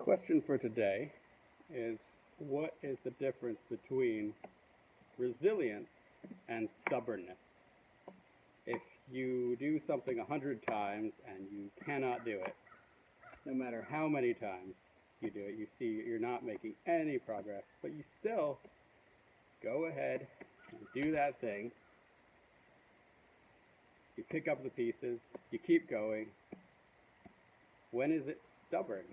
question for today is, what is the difference between resilience and stubbornness? If you do something 100 times and you cannot do it, no matter how many times you do it, you see you're not making any progress, but you still go ahead and do that thing. You pick up the pieces, you keep going. When is it stubborn?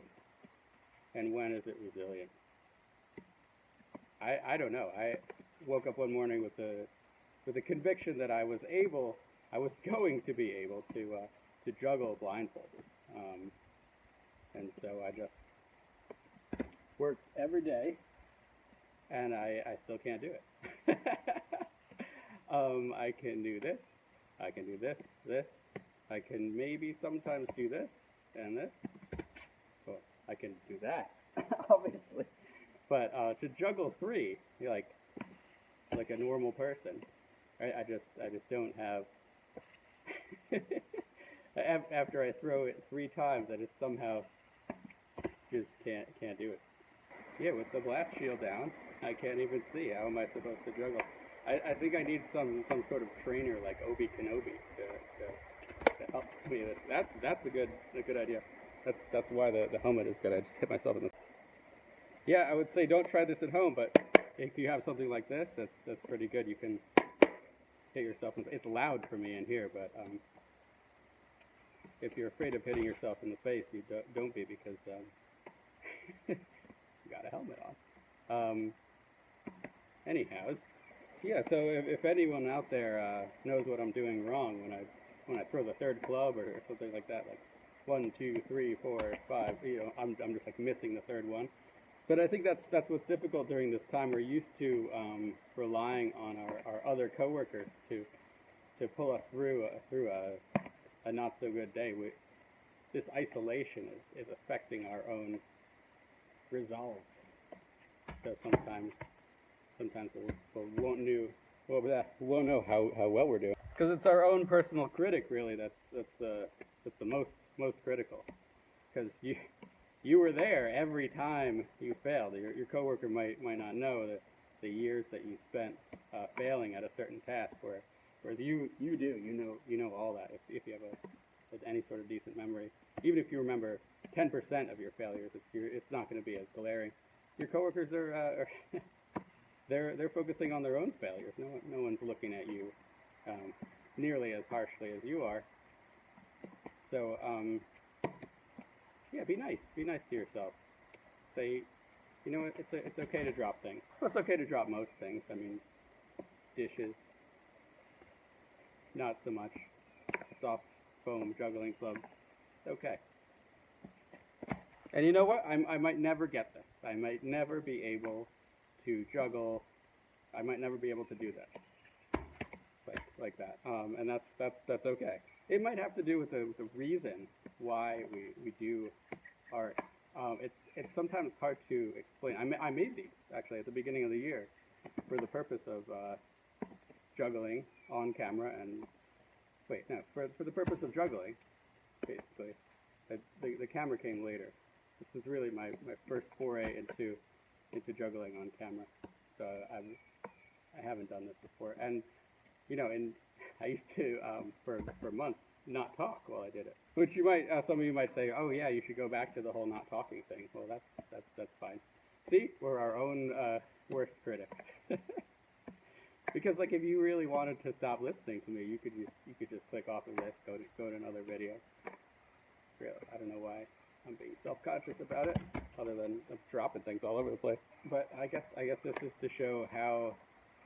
And when is it resilient? I don't know. I woke up one morning with the conviction that I was going to be able to juggle blindfolded. And so I just worked every day, and I still can't do it. I can do this, I can do this, I can maybe sometimes do this and this. Well, I can do that, obviously. But to juggle three, like a normal person, right? I just don't have. After I throw it 3 times, I just somehow just can't do it. Yeah, with the blast shield down, I can't even see. How am I supposed to juggle? I think I need some sort of trainer like Obi Kenobi to help me with this. That's a good idea. That's why the helmet is good. I just hit myself in the. Yeah, I would say don't try this at home, but if you have something like this, that's pretty good. You can hit yourself. It's loud for me in here, but if you're afraid of hitting yourself in the face, you don't be, because you got a helmet on. Anyhows, yeah. So if anyone out there knows what I'm doing wrong when I throw the third club or something like that, like 1, 2, 3, 4, 5, I'm just like missing the third one. But I think that's what's difficult during this time. We're used to relying on our other coworkers to pull us through a not so good day. This isolation is affecting our own resolve. So sometimes we won't know how well we're doing, because it's our own personal critic, really. That's the most critical, because you were there every time you failed. Your coworker might not know the years that you spent failing at a certain task, whereas you do. You know all that. If you have any sort of decent memory, even if you remember 10% of your failures, it's not going to be as glaring. Your coworkers are they're focusing on their own failures. No one's looking at you nearly as harshly as you are. So yeah, be nice to yourself. Say, you know what, it's okay to drop things. Well, it's okay to drop most things. I mean, dishes, not so much. Soft foam juggling clubs, it's okay. And you know what? I might never get this. I might never be able to juggle. I might never be able to do this like that. And that's okay. It might have to do with the reason why we do art. It's sometimes hard to explain. I made these actually at the beginning of the year for the purpose of juggling on camera, and for the purpose of juggling, basically. The camera came later. This is really my first foray into juggling on camera. So I haven't done this before, and I used to for months not talk while I did it, which some of you might say, oh yeah, you should go back to the whole not talking thing. Well, that's fine. See, we're our own worst critics. Because like, if you really wanted to stop listening to me, you could just click off of this, go to another video. Really, I don't know why I'm being self-conscious about it, other than dropping things all over the place. But I guess this is to show how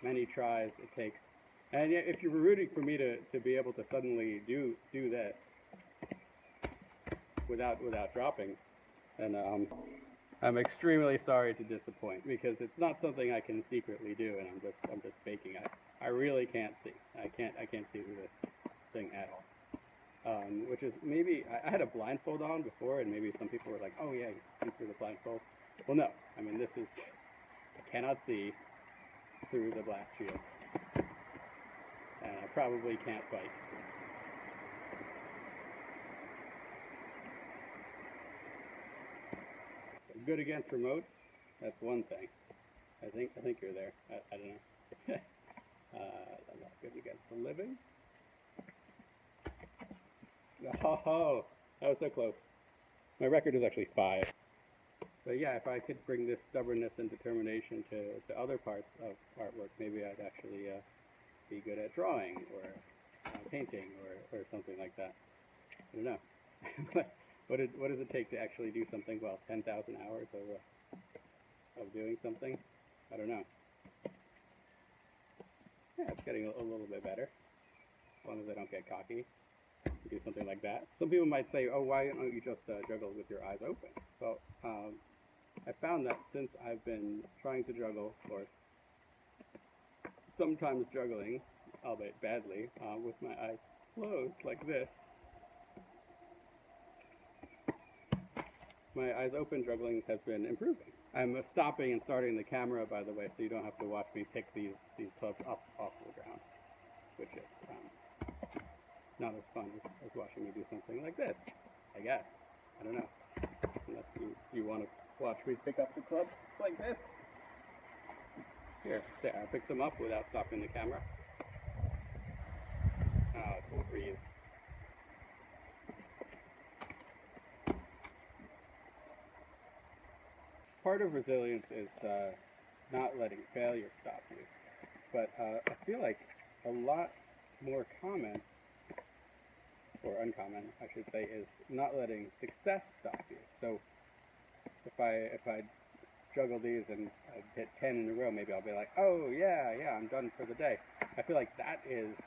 many tries it takes. And yet, if you were rooting for me to be able to suddenly do this without dropping, then I'm extremely sorry to disappoint, because it's not something I can secretly do, and I'm just faking it. I really can't see. I can't see through this thing at all. Which is, maybe I had a blindfold on before, and maybe some people were like, oh yeah, you see through the blindfold. Well, no. I mean, I cannot see through the blast shield. And I probably can't fight. good against remotes, that's one thing. I think you're there. I don't know. I'm not good against the living. Oh, that was so close. My record is actually 5. But yeah, if I could bring this stubbornness and determination to other parts of artwork, maybe I'd actually be good at drawing or painting or something like that. I don't know. What does it take to actually do something well? 10,000 hours of doing something? I don't know. Yeah, it's getting a little bit better, as long as I don't get cocky. Do something like that. Some people might say, oh, why don't you just juggle with your eyes open? Well, I found that since I've been trying to juggle, or sometimes juggling, albeit badly, with my eyes closed like this, my eyes open juggling has been improving. I'm stopping and starting the camera, by the way, so you don't have to watch me pick these clubs off the ground, which is not as fun as watching me do something like this, I guess. I don't know. Unless you want to watch me pick up the club like this. Here, there, I picked them up without stopping the camera. Oh, it's a breeze. Part of resilience is not letting failure stop you. But I feel like a lot more common, or uncommon, I should say, is not letting success stop you. So if I juggle these and I hit 10 in a row, maybe I'll be like, oh yeah, I'm done for the day. I feel like that is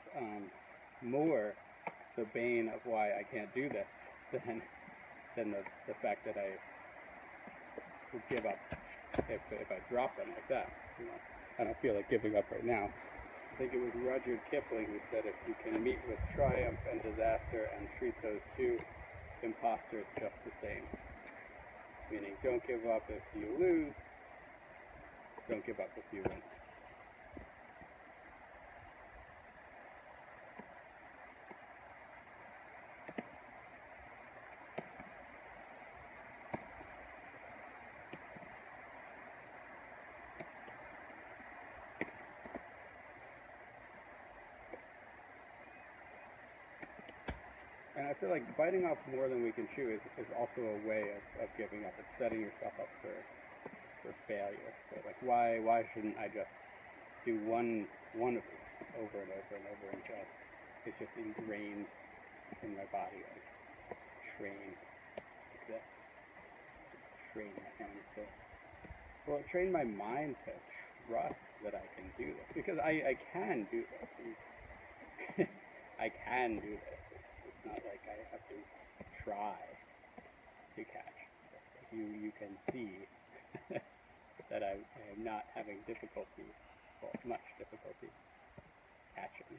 more the bane of why I can't do this than the fact that I would give up if I drop them like that. You know, I don't feel like giving up right now. I think it was Rudyard Kipling who said, if you can meet with triumph and disaster and treat those two imposters just the same. Meaning, don't give up if you lose, don't give up if you win. And I feel like biting off more than we can chew is also a way of giving up. It's setting yourself up for failure. So like, why shouldn't I just do one of these over and over and over until it's just ingrained in my body? Like, train like this. Just train my hands to, well, train my mind to trust that I can do this, because I can do this. I can do this. It's not like I have to try to catch. You can see that I am not having difficulty, well, much difficulty, catching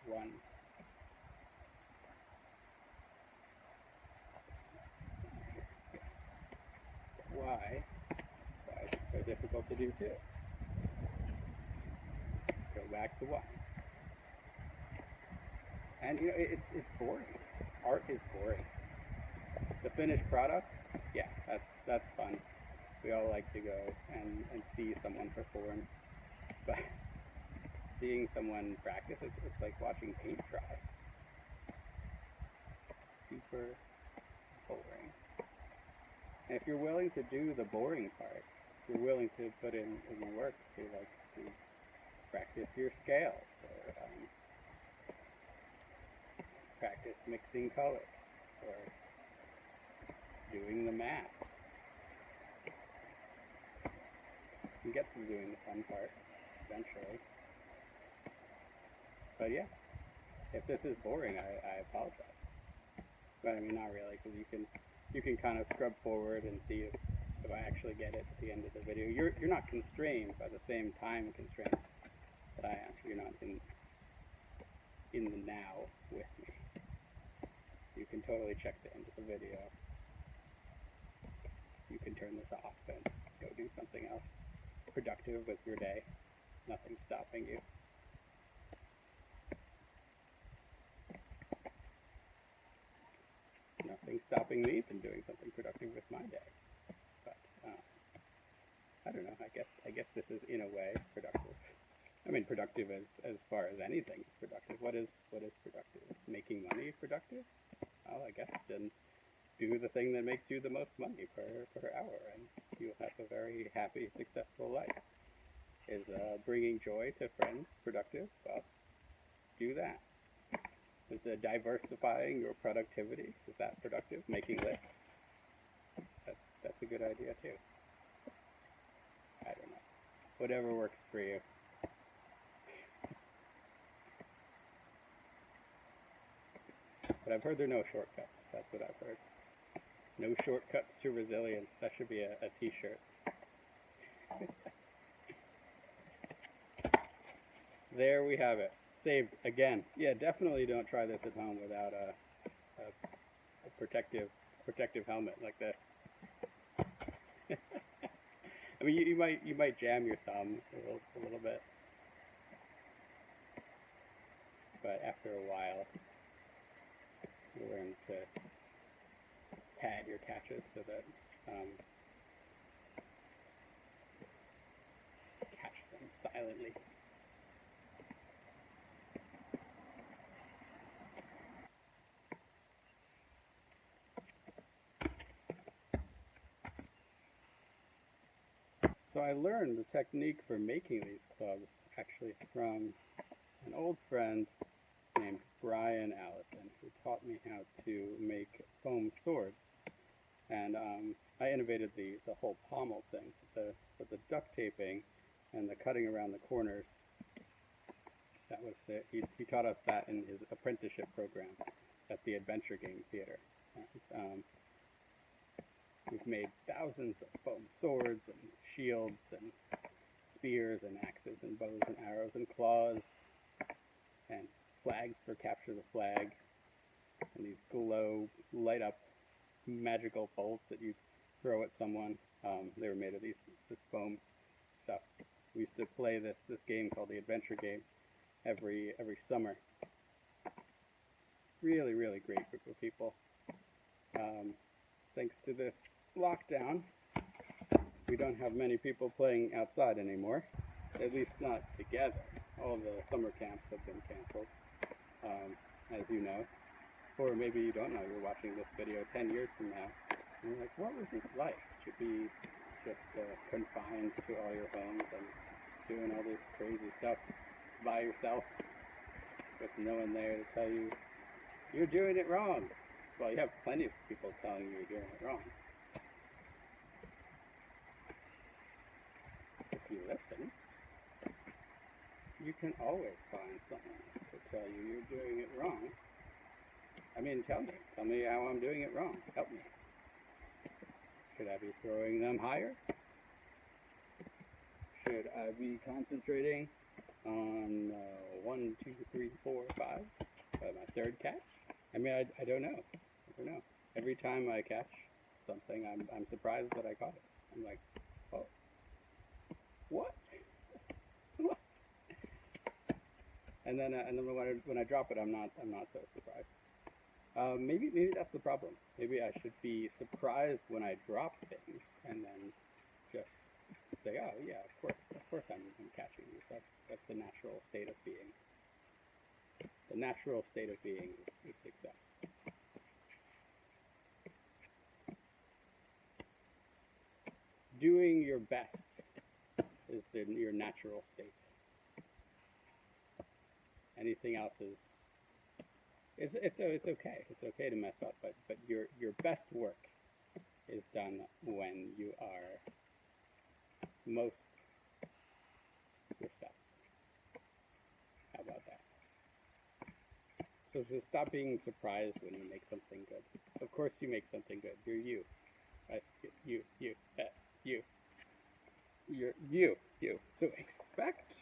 one. So why is it so difficult to do 2? Go back to 1. And you know, it's boring. Art is boring. The finished product, yeah, that's fun. We all like to go and see someone perform, but seeing someone practice, it's like watching paint dry. Super boring. And if you're willing to do the boring part, if you're willing to put in work to practice your scales, or practice mixing colors, or doing the math, you get to doing the fun part eventually. But yeah, if this is boring, I apologize. But I mean, not really, because you can kind of scrub forward and see if I actually get it at the end of the video. You're not constrained by the same time constraints that I am. You're not in the now with me. You can totally check the end of the video. You can turn this off and go do something else productive with your day. Nothing's stopping you. Nothing's stopping me from doing something productive with my day. But I don't know. I guess this is in a way productive. I mean, productive as far as anything is productive. What is productive? Is making money productive? Well, I guess then do the thing that makes you the most money per hour, and you'll have a very happy, successful life. Is bringing joy to friends productive? Well, do that. Is diversifying your productivity, is that productive? Making lists? That's a good idea too. I don't know. Whatever works for you. But I've heard there are no shortcuts. That's what I've heard. No shortcuts to resilience. That should be a t-shirt. There we have it. Saved again. Yeah, definitely don't try this at home without a protective helmet like this. I mean, you might jam your thumb a little bit, but after a while, you learn to pad your catches so that catch them silently. So I learned the technique for making these clubs actually from an old friend named Brian Allison, who taught me how to make foam swords. And I innovated the whole pommel thing, with the duct taping and the cutting around the corners. That was it. He taught us that in his apprenticeship program at the Adventure Game Theater. We've made thousands of foam swords and shields and spears and axes and bows and arrows and claws and flags for capture the flag, and these light up magical bolts that you throw at someone. They were made of this foam stuff. We used to play this game called the Adventure Game every summer. Really, really great group of people. Thanks to this lockdown, we don't have many people playing outside anymore, at least not together. All the summer camps have been canceled, as you know. Or maybe you don't know, you're watching this video 10 years from now, and you're like, what was it like to be just confined to all your homes and doing all this crazy stuff by yourself with no one there to tell you you're doing it wrong? Well, you have plenty of people telling you you're doing it wrong. If you listen, you can always find someone to tell you you're doing it wrong. I mean, tell me how I'm doing it wrong. Help me. Should I be throwing them higher? Should I be concentrating on 1, 2, 3, 4, 5? My third catch? I mean, I don't know. Every time I catch something, I'm surprised that I caught it. I'm like, oh, what? And then when I drop it, I'm not so surprised. Maybe that's the problem. Maybe I should be surprised when I drop things, and then just say, oh yeah, of course I'm catching these. That's the natural state of being. The natural state of being is success. Doing your best is your natural state. Anything else it's okay. It's okay to mess up, but your best work is done when you are most yourself. How about that? So stop being surprised when you make something good. Of course you make something good. You're you. Right? You. You're you. So expect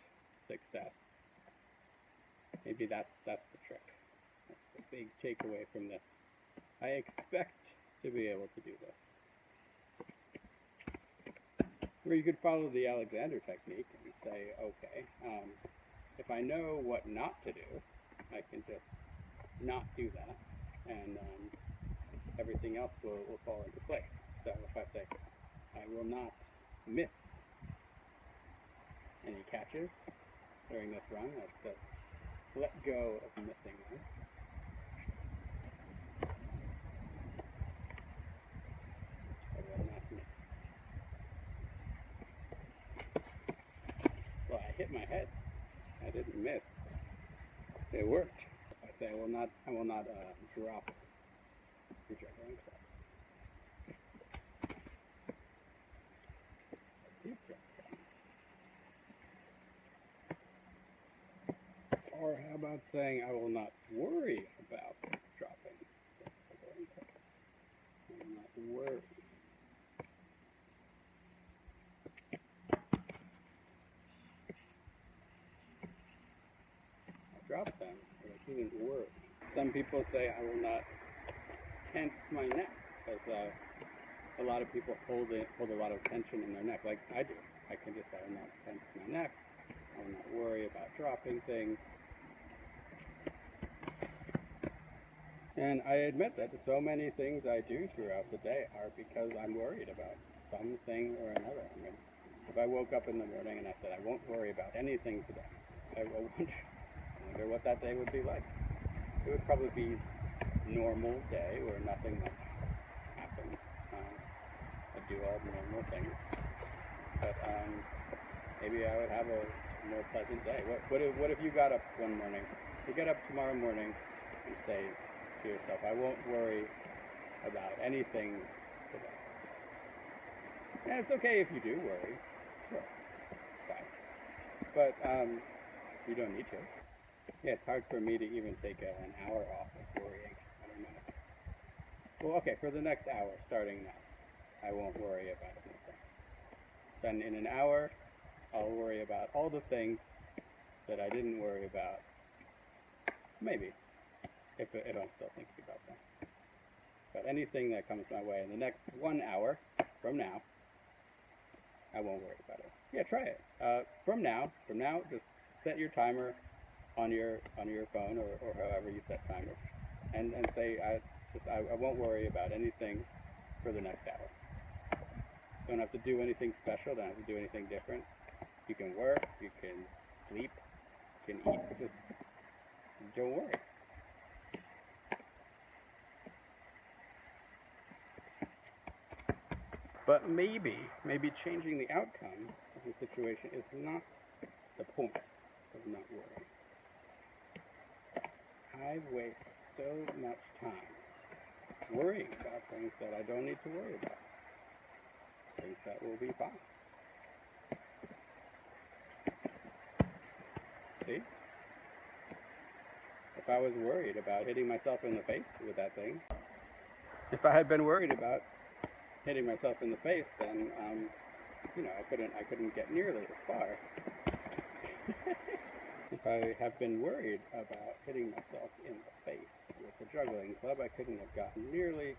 success. Maybe that's the trick. That's the big takeaway from this. I expect to be able to do this. Or you could follow the Alexander technique and say, okay, if I know what not to do, I can just not do that, and everything else will fall into place. So if I say, I will not miss any catches during this run. Let's let go of missing them. I will not miss. Well, I hit my head. I didn't miss. It worked. I say I will not drop the juggling clubs. I did drop them. Or how about saying I will not worry about dropping the juggling clubs? I will not worry. I dropped them, but I didn't worry. Some people say I will not tense my neck, because a lot of people hold a lot of tension in their neck, like I do. I can just say I will not tense my neck. I will not worry about dropping things. And I admit that so many things I do throughout the day are because I'm worried about something or another. I mean, if I woke up in the morning and I said I won't worry about anything today, I wonder what that day would be like. It would probably be a normal day where nothing much happens. I do all the normal things, but maybe I would have a more pleasant day. What if you got up one morning? You get up tomorrow morning and say to yourself, I won't worry about anything today. Yeah, it's okay if you do worry. Sure, it's fine. But you don't need to. Yeah, it's hard for me to even take an hour off of worrying. I don't know. Well, okay, for the next hour, starting now, I won't worry about anything. Then in an hour, I'll worry about all the things that I didn't worry about. Maybe, if I'm still thinking about them. But anything that comes my way in the next 1 hour from now, I won't worry about it. Yeah, try it. From now, just set your timer on your phone or however you set timers, and say I won't worry about anything for the next hour. Don't have to do anything special. Don't have to do anything different. You can work. You can sleep. You can eat. Just don't worry. But maybe changing the outcome of the situation is not the point of not worrying. I waste so much time worrying about things that I don't need to worry about. Things that will be fine. See? If I was worried about hitting myself in the face with that thing, if I had been worried about hitting myself in the face, then I couldn't get nearly as far. If I have been worried about hitting myself in the face with the juggling club, I couldn't have gotten nearly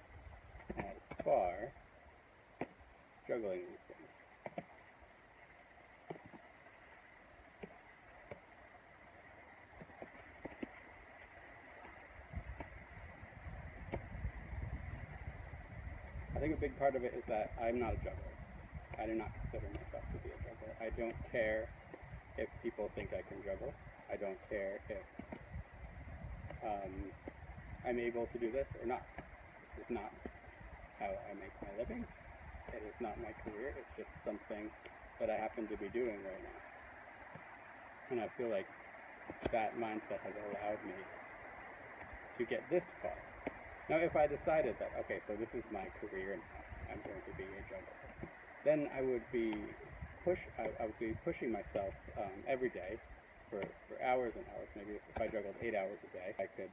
as far juggling these things. I think a big part of it is that I'm not a juggler. I do not consider myself to be a juggler. I don't care if people think I can juggle. I don't care if I'm able to do this or not. This is not how I make my living. It is not my career. It's just something that I happen to be doing right now. And I feel like that mindset has allowed me to get this far. Now, if I decided that, okay, so this is my career now, I'm going to be a juggler, then I would be pushing myself every day for hours and hours. Maybe if I juggled 8 hours a day, I could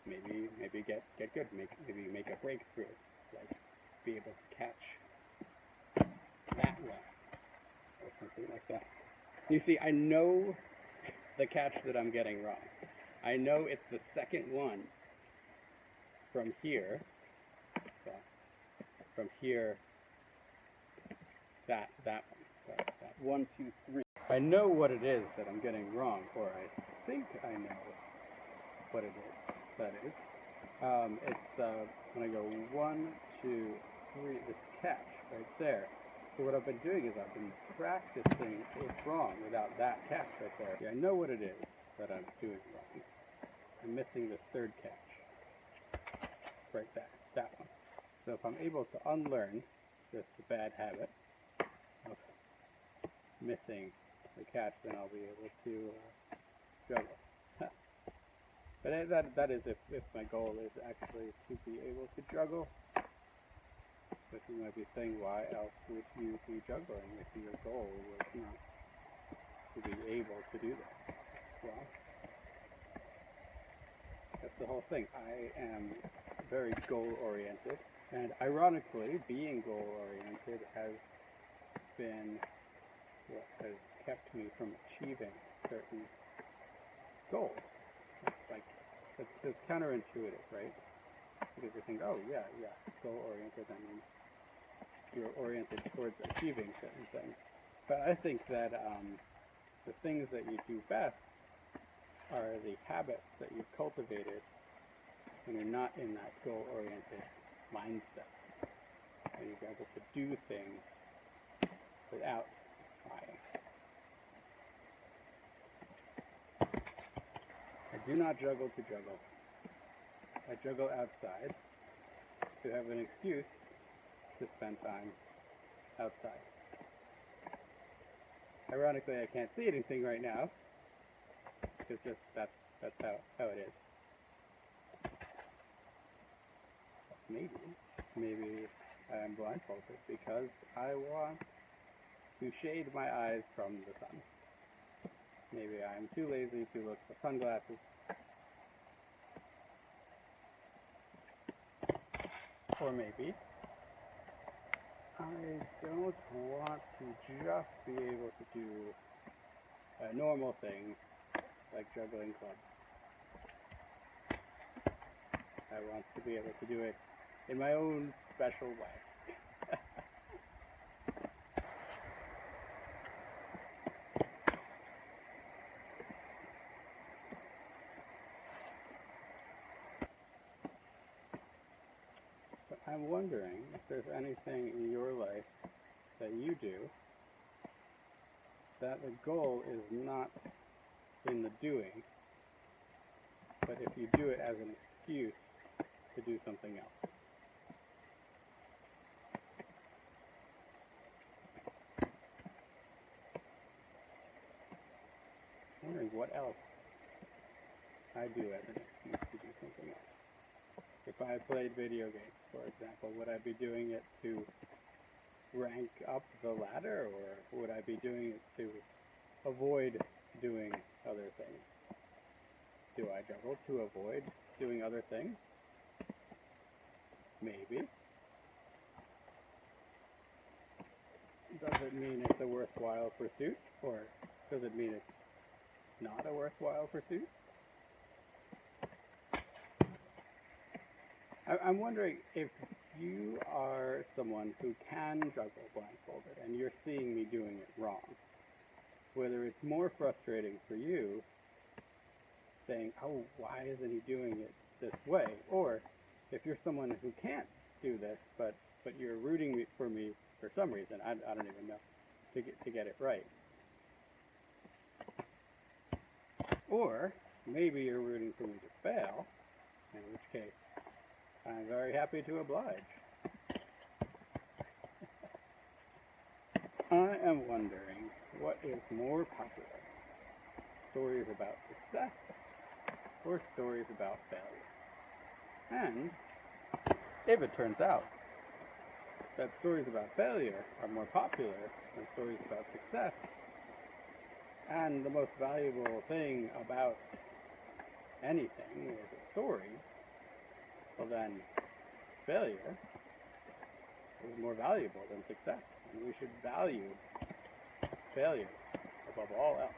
maybe get good, maybe make a breakthrough, like be able to catch that one or something like that. You see, I know the catch that I'm getting wrong. I know it's the second one from here, that one, 2, 3. I know what it is that I'm getting wrong, or I think I know what it is. That is, it's when I go 1, 2, 3. This catch right there So what I've been doing is I've been practicing it wrong without that catch right there. Yeah, I know what it is that I'm doing wrong. I'm missing this third catch. Right there, that one. So if I'm able to unlearn this bad habit of missing the catch, then I'll be able to juggle. But that is if my goal is actually to be able to juggle. But you might be saying, why else would you be juggling if your goal was not to be able to do this? Well, that's the whole thing. I am very goal-oriented, and ironically, being goal-oriented has been what has kept me from achieving certain goals. It's counterintuitive, right? Because you think, oh yeah, goal-oriented, that means you're oriented towards achieving certain things. But I think that the things that you do best are the habits that you've cultivated when you're not in that goal-oriented mindset. And you're able to do things without trying. I do not juggle to juggle. I juggle outside to have an excuse to spend time outside. Ironically, I can't see anything right now because that's how it is. Maybe I am blindfolded because I want to shade my eyes from the sun. Maybe I'm too lazy to look for sunglasses. Or maybe I don't want to just be able to do a normal thing like juggling clubs. I want to be able to do it in my own special way. But I'm wondering if there's anything in your life that you do that the goal is not in the doing, but if you do it as an excuse to do something else. I'm wondering what else I do as an excuse to do something else. If I played video games, for example, would I be doing it to rank up the ladder, or would I be doing it to avoid doing other things? Do I juggle to avoid doing other things? Maybe. Does it mean it's a worthwhile pursuit, or does it mean it's not a worthwhile pursuit? I'm wondering if you are someone who can juggle blindfolded and you're seeing me doing it wrong, whether it's more frustrating for you saying, oh, why isn't he doing it this way? Or if you're someone who can't do this, but you're rooting for me for some reason, I don't even know, to get it right. Or maybe you're rooting for me to fail, in which case I'm very happy to oblige. I am wondering what is more popular, stories about success or stories about failure. And if it turns out that stories about failure are more popular than stories about success, and the most valuable thing about anything is a story, well then failure is more valuable than success, and we should value failures above all else.